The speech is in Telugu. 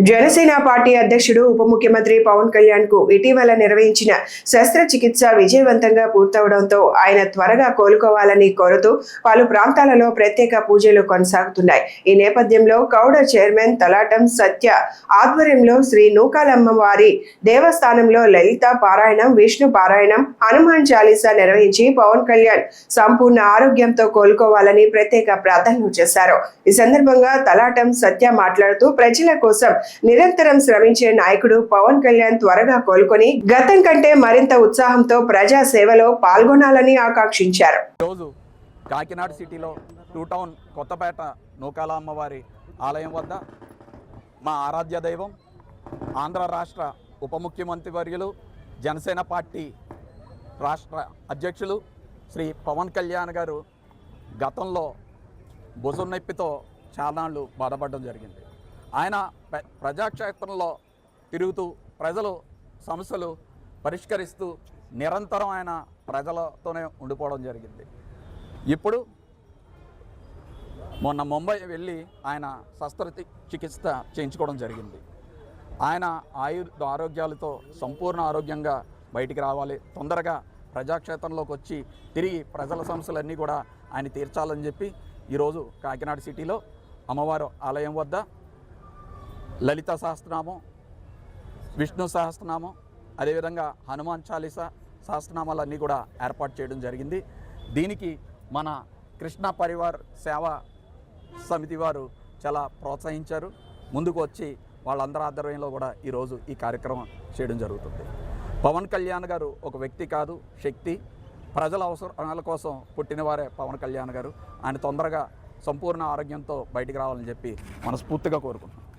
జనసేన పార్టీ అధ్యక్షుడు ఉప ముఖ్యమంత్రి పవన్ కళ్యాణ్ కు ఇటీవల నిర్వహించిన శస్త్రచికిత్స విజయవంతంగా పూర్తవడంతో ఆయన త్వరగా కోలుకోవాలని కోరుతూ పలు ప్రాంతాలలో ప్రత్యేక పూజలు కొనసాగుతున్నాయి. ఈ నేపథ్యంలో కౌడ చైర్మన్ తలాటం సత్య ఆధ్వర్యంలో శ్రీ నూకాలమ్మ వారి దేవస్థానంలో లలిత పారాయణం, విష్ణు పారాయణం, హనుమాన్ చాలీసా నిర్వహించి పవన్ కళ్యాణ్ సంపూర్ణ ఆరోగ్యంతో కోలుకోవాలని ప్రత్యేక ప్రార్థనలు చేశారు. ఈ సందర్భంగా తలాటం సత్య మాట్లాడుతూ ప్రజల కోసం నిరంతరం శ్రమించే నాయకుడు పవన్ కళ్యాణ్ త్వరగా కోలుకొని గతం కంటే మరింత ఉత్సాహంతో ప్రజా సేవలో పాల్గొనాలని ఆకాంక్షించారు. రోజు కాకినాడ సిటీలో 2 టౌన్ కొత్తపేట నూకాల అమ్మవారి ఆలయం వద్ద మా ఆరాధ్య దైవం ఆంధ్ర రాష్ట్ర ఉప ముఖ్యమంత్రి వర్యులు జనసేన పార్టీ రాష్ట్ర అధ్యక్షులు శ్రీ పవన్ కళ్యాణ్ గారు గతంలో భుజం నొప్పితో చాలాళ్ళు బాధపడడం జరిగింది. ఆయన ప్రజాక్షేత్రంలో తిరుగుతూ ప్రజలు సమస్యలు పరిష్కరిస్తూ నిరంతరం ఆయన ప్రజలతోనే ఉండిపోవడం జరిగింది. ఇప్పుడు మొన్న ముంబై వెళ్ళి ఆయన శస్త్రచికిత్స చేయించుకోవడం జరిగింది. ఆయన ఆరోగ్యాలతో సంపూర్ణ ఆరోగ్యంగా బయటికి రావాలి, తొందరగా ప్రజాక్షేత్రంలోకి వచ్చి తిరిగి ప్రజల సమస్యలన్నీ కూడా ఆయన తీర్చాలని చెప్పి ఈరోజు కాకినాడ సిటీలో అమ్మవారు ఆలయం వద్ద లలిత సహస్రనామం, విష్ణు సహస్రనామం, అదేవిధంగా హనుమాన్ చాలీసా సహస్రనామాలన్నీ కూడా ఏర్పాటు చేయడం జరిగింది. దీనికి మన కృష్ణ పరివార్ సేవా సమితి వారు చాలా ప్రోత్సహించారు. ముందుకు వచ్చి వాళ్ళందరి ఆధ్వర్యంలో కూడా ఈరోజు ఈ కార్యక్రమం చేయడం జరుగుతుంది. పవన్ కళ్యాణ్ గారు ఒక వ్యక్తి కాదు, శక్తి. ప్రజల అవసరాల కోసం పుట్టినవారే పవన్ కళ్యాణ్ గారు. ఆయన తొందరగా సంపూర్ణ ఆరోగ్యంతో బయటికి రావాలని చెప్పి మనస్ఫూర్తిగా కోరుకుంటున్నాం.